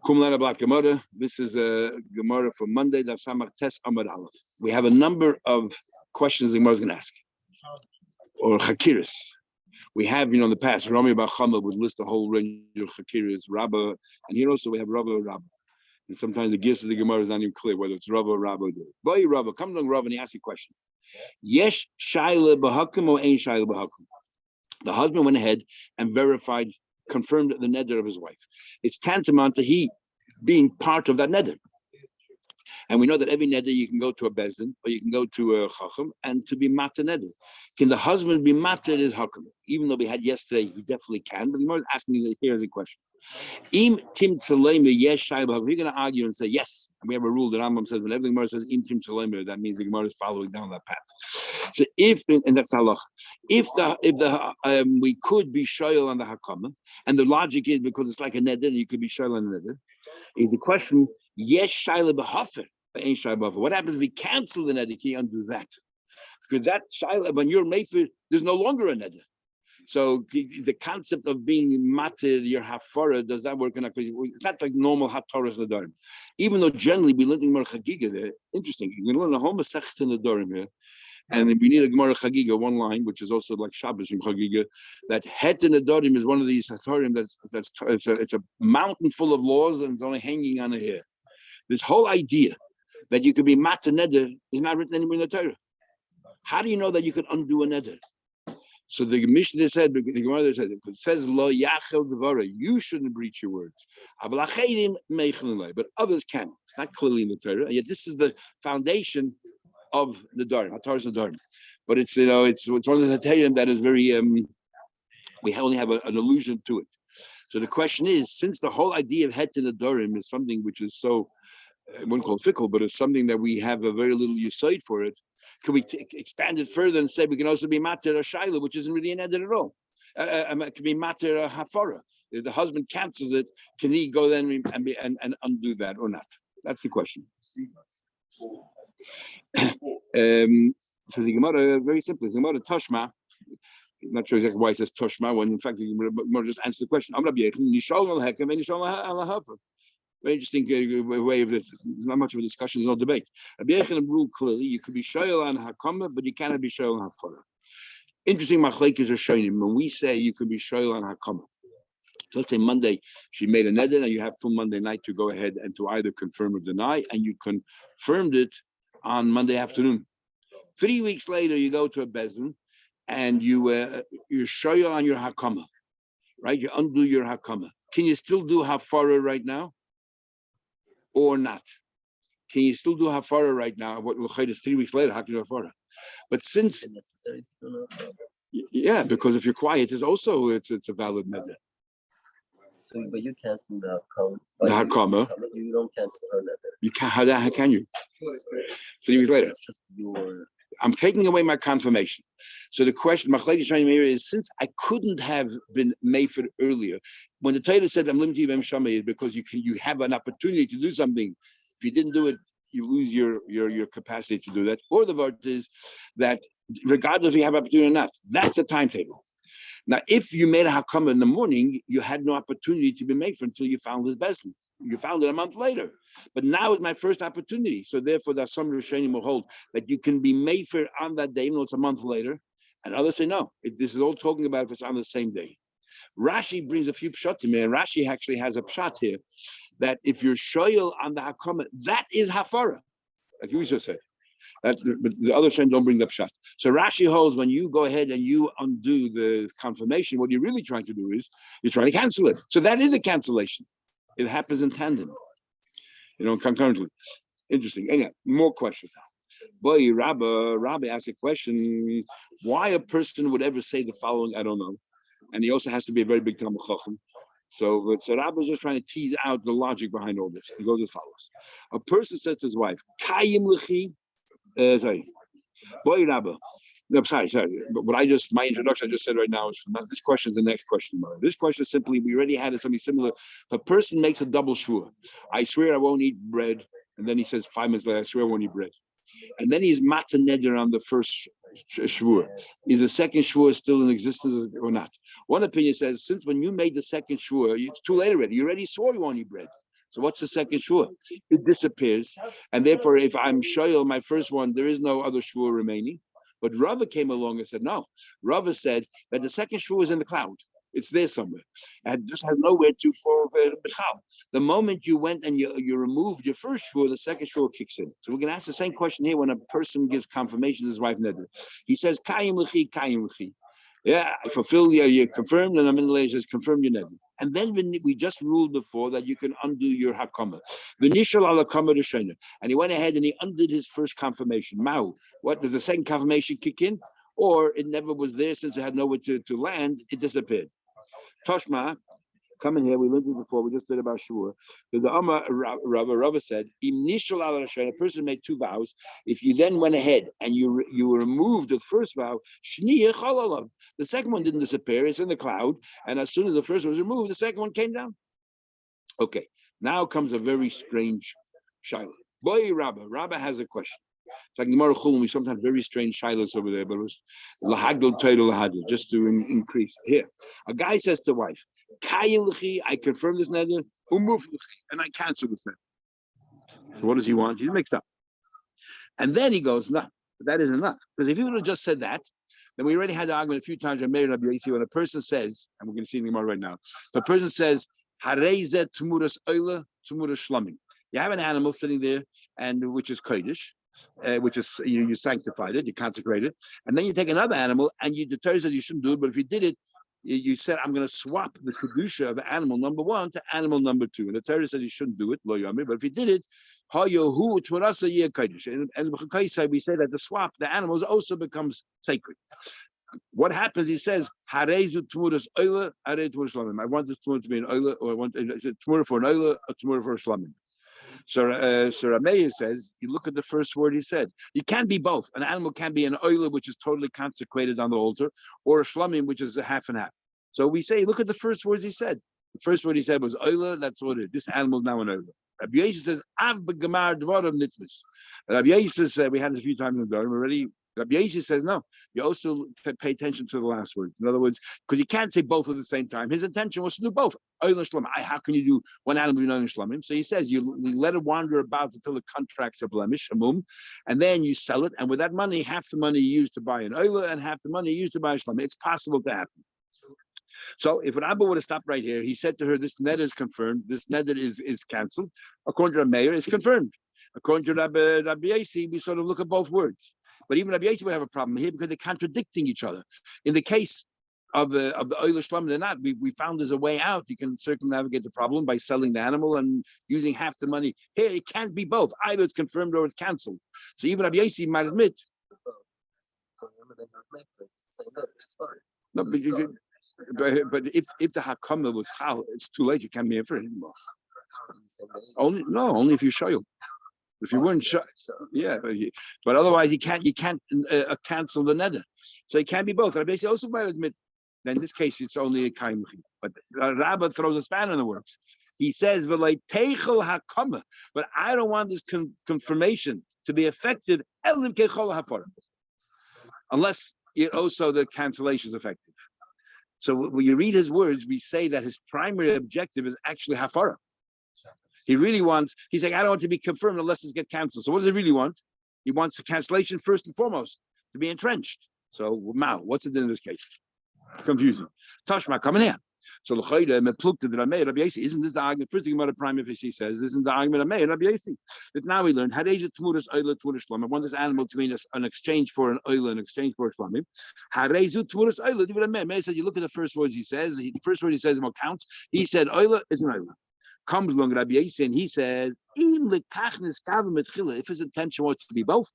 Kumlana Black Gemara. This is a Gemara for Monday. Daf Samach Tes Amud Aleph. We have a number of questions the Gemara is going to ask, or chakiris. We have, in the past, Rami Bar Chama would list a whole range of chakiris, Rabba, and here also we have Rabba or Rabba. And sometimes the gist of the Gemara is not even clear whether it's Rabba or Rabba. Boy, Rabba, come along, Rabba, and he asks you a question. Yesh shaila b'hakim or ain shaila b'hakim? The husband went ahead and verified, confirmed the neder of his wife. It's tantamount to he being part of that neder. And we know that every neder you can go to a bezdin or you can go to a chacham and to be matter neder. Can the husband be matter his hakam? Even though we had yesterday, he definitely can. But the Gemara is asking you here as a question. Im tim tzalema yesh shayla. We're going to argue and say yes. And we have a rule that Rambam says whenever the Gemara says im tim tzalema, that means the Gemara is following down that path. So and that's halach. If we could be shoyal on the hakam, and the logic is because it's like a neder, and you could be shoyal on a neder, is the question yesh shayla b'hafer. What happens if we cancel the neder? Can you undo that? Because that shayla, when you're made for, there's no longer a neder. So the concept of being matir your hafara, does that work? It's not like normal haftaras nedarim. Even though generally we learn Gemara Chagiga there. Interesting. You're going to learn a whole masechet nedarim here, and then we need a Gemara Chagiga, one line, which is also like Shabbos in Chagiga. That het nedarim is one of these haftarim it's a mountain full of laws and it's only hanging on a hair. This whole idea that you could be matir neder is not written anywhere in the Torah. How do you know that you can undo a neder? So the Mishnah said, the Gemara said, it says lo yachel devara, you shouldn't breach your words. But others can. It's not clearly in the Torah, and yet this is the foundation of the Nedarim, Hataras Nedarim. But it's it's one of the Nedarim that is very we only have an allusion to it. So the question is, since the whole idea of het to Nedarim is something which is so, I wouldn't call it fickle, but it's something that we have a very little yisoid for it. Can we expand it further and say we can also be matir a shaila, which isn't really an neder at all? It can be matir a hafara. If the husband cancels it, can he go then and undo that or not? That's the question. So the Gemara, very simply, the Gemara Toshma. I'm not sure exactly why it says Toshma when in fact the Gemara just answers the question. Very interesting way of this. There's not much of a discussion, there's no debate. Rabbi Yechon ruled clearly you could be shoyal on hakama, but you cannot be shoyal on hafara. Interesting machlekes are showing him when we say you could be shoyal on hakama. So let's say Monday she made a neder, and you have full Monday night to go ahead and to either confirm or deny, and you confirmed it on Monday afternoon. 3 weeks later, you go to a bezdin and you're shoyal on your hakama, right? You undo your hakama. Can you still do hafara right now? Or not? Can you still do hafara right now? What is 3 weeks later? How can you do hafara? But since, yeah, because if you're quiet, it's also it's a valid neder. So, but you cancel the hakama. The hakama. You don't cancel her neder. You can. How can you? 3 weeks later. It's just your. I'm taking away my confirmation. So the question, machlekes shayim here is, since I couldn't have been made earlier, when the Torah said I'm limited to Shamay, is because you have an opportunity to do something. If you didn't do it, you lose your capacity to do that. Or the word is that regardless if you have opportunity or not, that's the timetable. Now, if you made a hakama in the morning, you had no opportunity to be made for until you found this bezdin. You found it a month later. But now is my first opportunity. So therefore, there's some Rishonim will hold that you can be made for on that day, even though it's a month later. And others say no. This is all talking about if it's on the same day. Rashi brings a few pshatim here. Rashi actually has a pshat here that if you're shoyal on the hakama, that is hafara. Like you just said. But the other Shem don't bring the pshat. So Rashi holds when you go ahead and you undo the confirmation, what you're really trying to do is you're trying to cancel it. So that is a cancellation. It happens in tandem, concurrently. Interesting. Anyway, more questions now. Boy, Rabbi asked a question: why a person would ever say the following? I don't know. And he also has to be a very big Talmid Chacham. So Rabbi is just trying to tease out the logic behind all this. He goes as follows: a person says to his wife, "Kayim lechi." Boy, Rabbi. No, sorry. But my introduction I just said right now is not this question is the next question. This question is simply, we already had something similar. If a person makes a double shvua, I swear I won't eat bread, and then he says 5 minutes later, I swear I won't eat bread. And then he's matzah neder on the first shvua. Is the second shvua still in existence or not? One opinion says, since when you made the second shvua, it's too late already. You already swore you won't eat bread. So what's the second shvur? It disappears, and therefore, if I'm shoyel my first one, there is no other shvur remaining. But Rava came along and said, no. Rava said that the second shvur is in the cloud. It's there somewhere, and just has nowhere to for b'chal. The moment you went and you removed your first shvur, the second shvur kicks in. So we're going to ask the same question here when a person gives confirmation to his wife neder. He says, "Kayim l'chi, kayim l'chi." Yeah, I fulfill you confirmed, and I'm in the says confirm your neder. And then we just ruled before that you can undo your hakama. V'nishal ala kama d'shena, and he went ahead and he undid his first confirmation. Mau, what does the second confirmation kick in? Or it never was there since it had nowhere to land, it disappeared. Toshma, come in here. We learned it before. We just did about Shur. The Amma Rava said, a person made two vows. If you then went ahead and you removed the first vow, the second one didn't disappear. It's in the cloud. And as soon as the first one was removed, the second one came down. Okay. Now comes a very strange shiloh. Boy, Rabba has a question. It's like Gemara Chulun, we sometimes very strange shilohs over there, but it was lahagdol toidol lahagdol, just to increase. Here, a guy says to wife, I confirm this neder, and I cancel this neder. So what does he want? He's mixed up. And then he goes, no, that isn't enough. Because if he would have just said that, then we already had the argument a few times on Meir and Rabbi Yossi when a person says, and we're going to see in the Gemara right now, the person says, Harezet tumuras oila tumuras shlamim. You have an animal sitting there, and which is kodesh, which is you sanctified it, you consecrate it, and then you take another animal and you determine that you shouldn't do it. But if you did it, you said, I'm going to swap the kedusha of animal number one to animal number two, and the Torah says you shouldn't do it, lo yamir. But if you did it, hayohu tmurasa yeh kodesh, and we say that the swap, the animals also becomes sacred. What happens? He says, "Harezu tmuras oila, harei tmuras shlamim." I want this tmura to be an oila, or I want it's a tmura for an oila, a tmura for a shlamim. So Rameir says, you look at the first word he said. You can't be both. An animal can be an oila, which is totally consecrated on the altar, or a shlamim, which is a half and half. So we say, look at the first words he said. The first word he said was oila. That's what it is. This animal is now an oila. Rabbi Yossi says, av b'gamar dvarim nitzvus. Rabbi Yossi says, we had this a few times in the Dvarim already. Rabbi Yossi says, no, you also pay attention to the last word. In other words, because you can't say both at the same time. His intention was to do both. How can you do one animal and shlamim? So he says, you let it wander about until it contracts a blemish, a mum, and then you sell it. And with that money, half the money you use to buy an oila and half the money you use to buy a shlamim. It's possible to happen. So if Rabbi would have stopped right here, he said to her, this neder is confirmed. This neder is canceled. According to Meir, it's confirmed. According to Rabbi Yossi, we sort of look at both words. But even Rabbi Yossi would have a problem here because they're contradicting each other. In the case of the oil shlam, they're not. We found there's a way out. You can circumnavigate the problem by selling the animal and using half the money. Here, it can't be both. Either it's confirmed or it's canceled. So even Rabbi Yossi might admit. No, but if the hakama was hal, it's too late. You can't be for it anymore. Only if you show you. If you weren't sure, yeah, but otherwise you can't cancel the neder. So it can't be both. Rabbi Yossi also might admit that in this case it's only a kaimchi. But Rabbi throws a spanner in the works. He says, but I don't want this confirmation to be effective unless it also the cancellation is effective. So when you read his words, we say that his primary objective is actually hafara. He really wants, he's like, I don't want to be confirmed unless it gets canceled. So what does he really want? He wants the cancellation first and foremost, to be entrenched. So, what's it in this case? It's confusing. Tashma, come in here. So, isn't this the argument? First thing about the prime if he says, this is the argument of Meir, Rabbi Yossi. That now we learned, I want this animal to mean an exchange for an oil, an exchange for a shlamim. Meir said, you look at the first words he says, the first word he says about counts, he said, oil is an oil. Comes along Rabbi Yossi and he says, if his intention was to be both,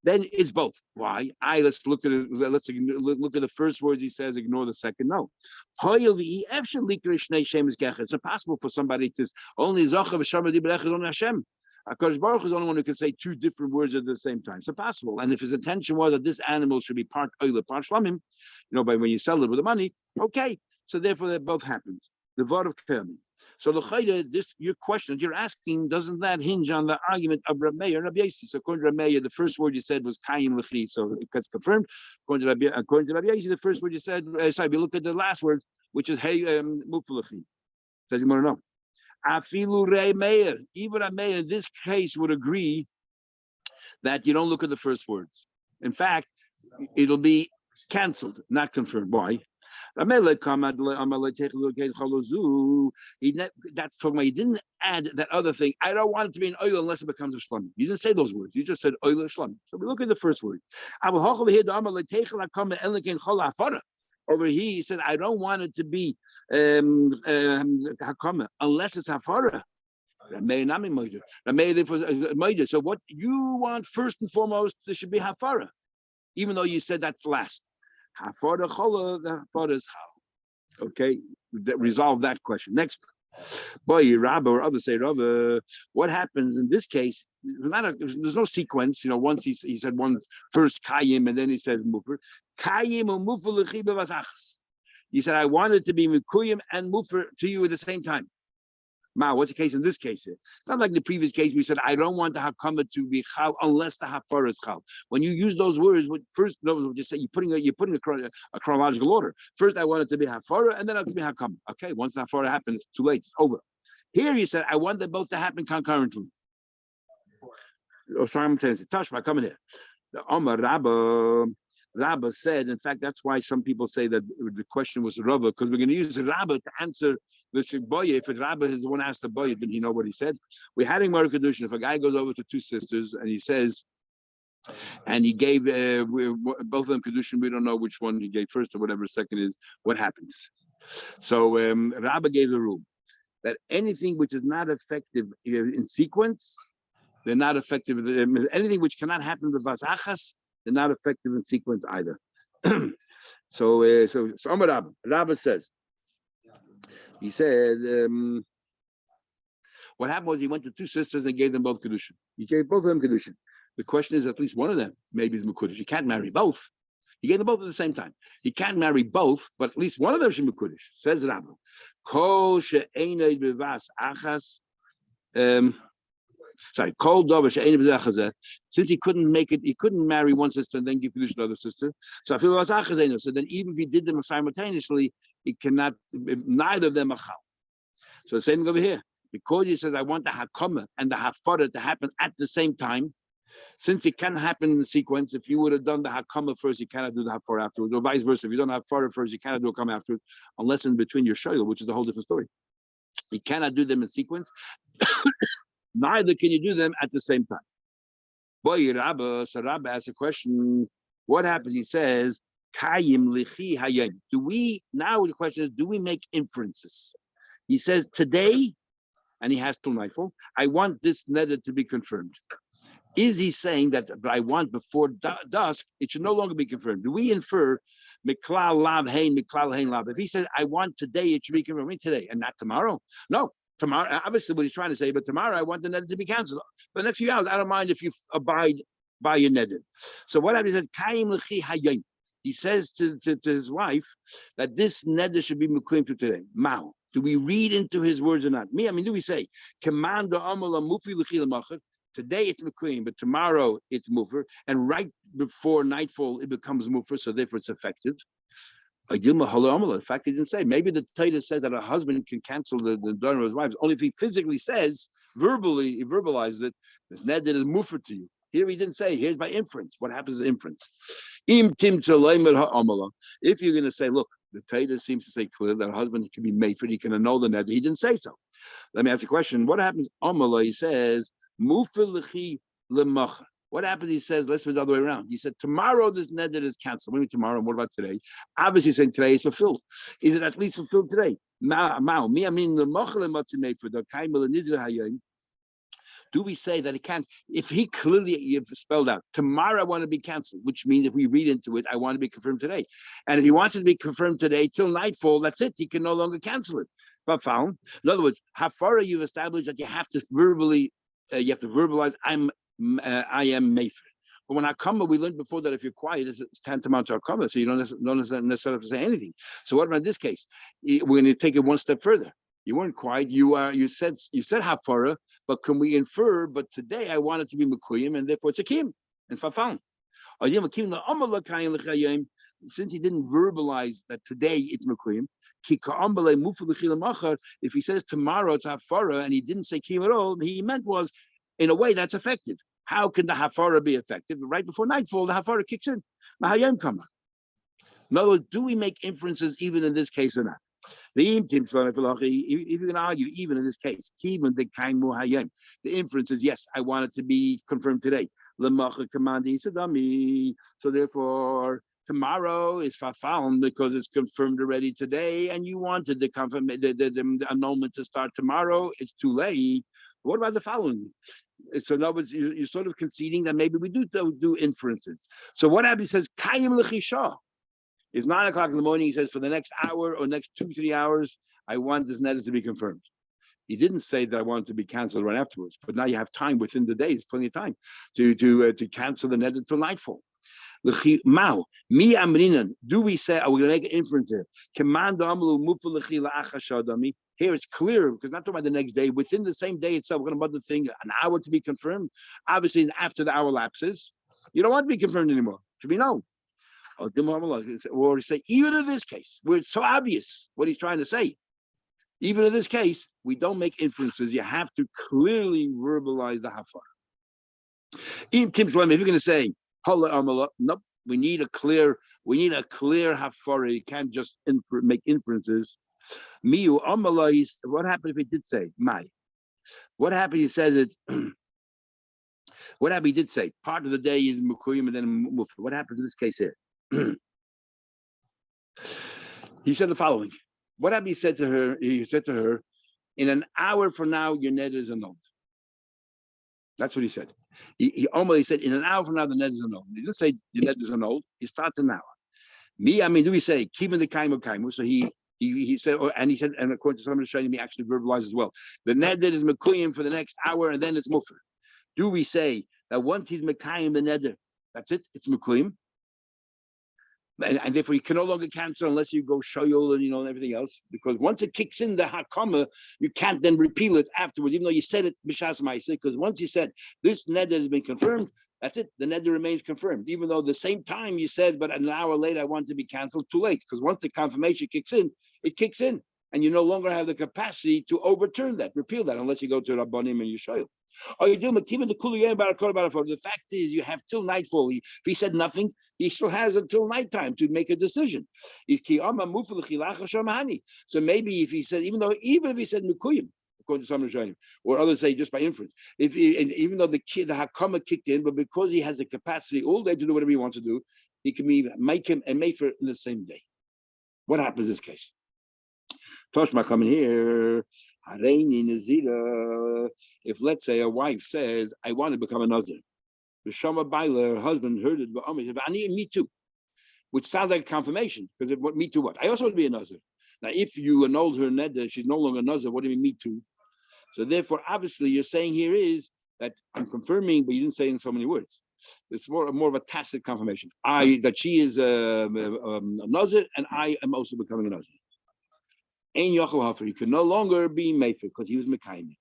then it's both. Why? Let's look at it. Let's look at the first words he says. Ignore the second. No. It's impossible for somebody to only Hashem. HaKadosh Baruch is the only one who can say two different words at the same time. It's impossible. And if his intention was that this animal should be part oil, part shlamim, by when you sell it with the money, okay. So therefore, that both happens. The word of Kermi. So your question you're asking, doesn't that hinge on the argument of Rabbi Meir and Rabbi Yossi? So according to Rabbi Meir, the first word you said was Kayim L'chi, so it gets confirmed. According to Rabbi Yossi, the first word you said, we look at the last word, which is Hey Mufu L'chi. Says you want to know. Afilu rei meir. Even a meir in this case would agree that you don't look at the first words. In fact, it'll be canceled, not confirmed. Why? That's talking about you didn't add that other thing. I don't want it to be an oil unless it becomes a shlami. You didn't say those words. You just said oil shlami. So we look at the first word. Over here, he said, I don't want it to be hakama unless it's hafara. So what you want first and foremost, there should be hafara, even though you said that's last. Hafara chola, the hafara is chal. Okay, resolve that question. Next, boy, Rabba or others say Rabba. What happens in this case? There's no sequence. Once he said one first kayim and then he said mufer. Kayim or mufer lechiba vasachas. He said I wanted to be mikuyim and mufer to you at the same time. What's the case in this case here? It's not like the previous case we said, I don't want the hakama to be chal unless the hafara is chal. When you use those words, first just say you're putting a chronological order. First, I want it to be hafara, and then it to be hakama. Okay, once the hafara happens, it's too late. It's over. Here you said, I want them both to happen concurrently. Oh, sorry, I'm telling you, Tashma, come in here. The Omar Rabba said, in fact, that's why some people say that the question was Rabba, because we're going to use Rabba to answer the Boye. If Rabba is the one who asked the Boye, didn't he know what he said? We're having Mar Kedushin. If a guy goes over to two sisters and he says, and he gave both of them Kedushin, we don't know which one he gave first or whatever second is, what happens? So Rabba gave the rule that anything which is not effective in sequence, they're not effective. Anything which cannot happen with Vasachas, they're not effective in sequence either. So Amar Rabba says, he said, what happened was he went to two sisters and gave them both Kedushin. He gave both of them Kedushin. The question is, at least one of them maybe is Mekudesh. You can't marry both. He gave them both at the same time. He can't marry both, but at least one of them should be Mekudesh. Says Rabba. Kol she'enei b'vas achas. Kol dover she'enei b'vas achas. Since he couldn't make it, he couldn't marry one sister and then give Kedushin to another sister. So I feel b'vas achas. So then even if he did them simultaneously, he cannot, neither of them are chal. So the same thing over here. Because he says, I want the hakama and the hafara to happen at the same time, since it can happen in the sequence, if you would have done the hakama first, you cannot do the hafara afterwards, or vice versa. If you don't have hafara first, you cannot do a hakama afterwards, unless in between your shoyl, which is a whole different story. You cannot do them in sequence. Neither can you do them at the same time. Boy, Rabba, so Rabba asks a question. What happens? He says, Kayim lichi hayim. Now the question is, do we make inferences? He says, today, and he has till nightfall, I want this neder to be confirmed. Is he saying that I want before dusk, it should no longer be confirmed? Do we infer miklal lav hein, miklal hein lav? If he says, I want today, it should be confirmed today and not tomorrow. No, tomorrow, obviously what he's trying to say, but tomorrow I want the neder to be canceled. For the next few hours, I don't mind if you abide by your neder. So what happens is, Kayim lichi hayim. He says to his wife that this neder should be mekuyim to today. Mao. Do we read into his words or not? Do we say, Command today it's mekuyim, but tomorrow it's mufer, and right before nightfall it becomes mufer, so therefore it's effective. In fact, he didn't say. Maybe the Torah says that a husband can cancel the daughter of his wife only if he physically says, verbally, he verbalizes it, this neder is mufer to you. Here he didn't say, here's my inference. What happens is inference. If you're going to say, look, the Torah seems to say clear that a husband can be made for it, he can annul the neder. He didn't say so. Let me ask you a question. What happens? He says, what happens? He says, let's do it the other way around. He said, tomorrow this neder is canceled. What do you mean tomorrow? What about today? Obviously saying today is fulfilled. Is it at least fulfilled today? Do we say that it can't, if he clearly spelled out, tomorrow I want to be canceled, which means if we read into it, I want to be confirmed today. And if he wants it to be confirmed today till nightfall, that's it. He can no longer cancel it. But found. In other words, hafara, you've established that you have to verbally, verbalize, I am Mayfair. But when hakama, we learned before that if you're quiet, it's tantamount to hakama, so you don't necessarily have to say anything. So what about this case? We're going to take it one step further. You weren't quiet. You said hafara, but can we infer? But today I want it to be mekuyim, and therefore it's a kim and fafan. Since he didn't verbalize that today it's mekuyim, If he says tomorrow it's hafara and he didn't say kiyum at all, he meant was, in a way, that's effective. How can the hafara be effective? Right before nightfall, the hafara kicks in. In other words, do we make inferences even in this case or not? If you can argue, even in this case, even the inference is yes, I want it to be confirmed today. So therefore, tomorrow is found because it's confirmed already today, and you wanted the annulment to start tomorrow. It's too late. What about the following? So in other words, you're sort of conceding that maybe we do inferences. So what happens? He says kayim lechisha. It's 9 o'clock in the morning. He says, for the next hour or next 2-3 hours, I want this neder to be confirmed. He didn't say that I want it to be canceled right afterwards, but now you have time within the days, plenty of time to cancel the neder till nightfall. Mao, mi amrinan. Do we say, are we going to make an inference here? Here it's clear because not talking about the next day. Within the same day itself, we're going to put the thing an hour to be confirmed. Obviously, after the hour lapses, you don't want to be confirmed anymore. Should be known. Or say, even in this case, where it's so obvious what he's trying to say, even in this case, we don't make inferences. You have to clearly verbalize the hafar. If you're going to say, nope, we need a clear hafar. You can't just make inferences. What happened if he did say, what happened? He said that. What happened? He did say part of the day is mukuyim and then mufta. What happens in this case here? He said the following. What happened? He said to her, in an hour from now, your neder is annulled. That's what he said. He said, in an hour from now, the neder is annulled. He didn't say your neder is annulled. He started an hour. Do we say, keep in the kaimu? So he said, and according to somebody showing me, actually verbalized as well. The neder is mekuyim for the next hour, and then it's mufar. Do we say that once he's mekayim the neder, that's it? It's mekuyim. And therefore you can no longer cancel unless you go shoyol and everything else, because once it kicks in the hakama, you can't then repeal it afterwards, even though you said it b'shas ma'aseh. Because once you said this neder has been confirmed, that's it. The neder remains confirmed, even though the same time you said, but an hour later I want to be canceled. Too late, because once the confirmation kicks in, it kicks in, and you no longer have the capacity to overturn that, repeal that, unless you go to Rabbanim and you shoyol. Or you do even the kuliyem barakor. The fact is, you have till nightfall. If he said nothing, he still has until nighttime to make a decision. So maybe if he said, even if he said mukuyim, according to some Rishonim, or others say just by inference, even though the hakama kicked in, but because he has the capacity all day to do whatever he wants to do, he can make him and make for in the same day. What happens in this case? Toshma coming here. If let's say a wife says, I want to become a nazir, the Shama Baila, her husband heard it, but me too, which sounds like a confirmation, because me too what? I also want to be a nazir. Now, if you annulled her neder, she's no longer a nazir. What do you mean me too? So therefore, obviously, you're saying here is that I'm confirming, but you didn't say it in so many words. It's more of a tacit confirmation. That she is a nazir, and I am also becoming a nazir. Ein yochel hafer. He could no longer be mefer because he was mekayim.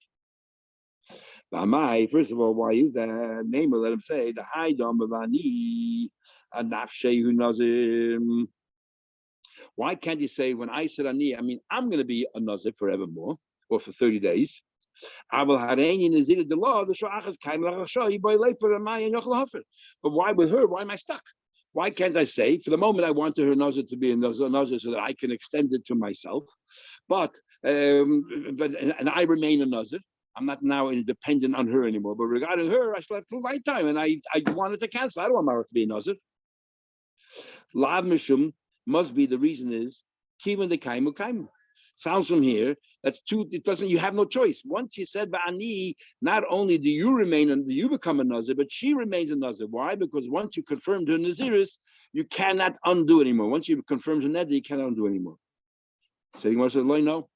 First of all, why is that? Name let him say the high dom bavani anafshehu nazir. Why can't you say when I said ani? I mean I'm going to be a nazir forevermore or for 30 days. But why with her? Why am I stuck? Why can't I say, for the moment, I wanted her nazir to be a nazir so that I can extend it to myself, but and I remain a nazir. I'm not now dependent on her anymore. But regarding her, I still have full lifetime, and I wanted to cancel. I don't want her to be a nazir. Lav mishum must be the reason is kivin the kaimu. Sounds from here that's two. It doesn't. You have no choice. Once you said ba'ani, not only do you become a nazir, but she remains a nazir. Why? Because once you confirmed her naziris, you cannot undo anymore. Once you confirmed her neder, you cannot undo anymore. So you want to say, no.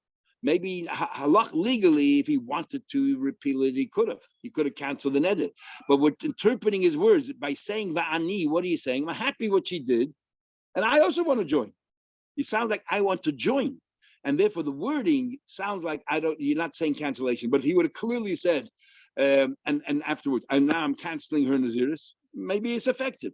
Maybe halach legally, if he wanted to repeal it, he could have. He could have canceled the neder. But we're interpreting his words by saying ba'ani. What are you saying? I'm happy what she did, and I also want to join. It sounds like I want to join. And therefore, the wording sounds like you're not saying cancellation, but if he would have clearly said, and afterwards, I'm canceling her naziris, maybe it's effective.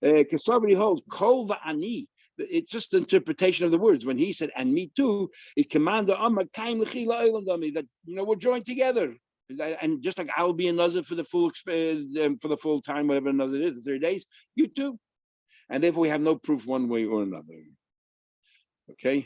Because somebody holds, kol va'ani, It's just the interpretation of the words. When he said, and me too, it commanded that we're joined together. And just like I'll be a nazir for the full time, whatever nazir is, the 30 days, you too. And therefore we have no proof one way or another. Okay.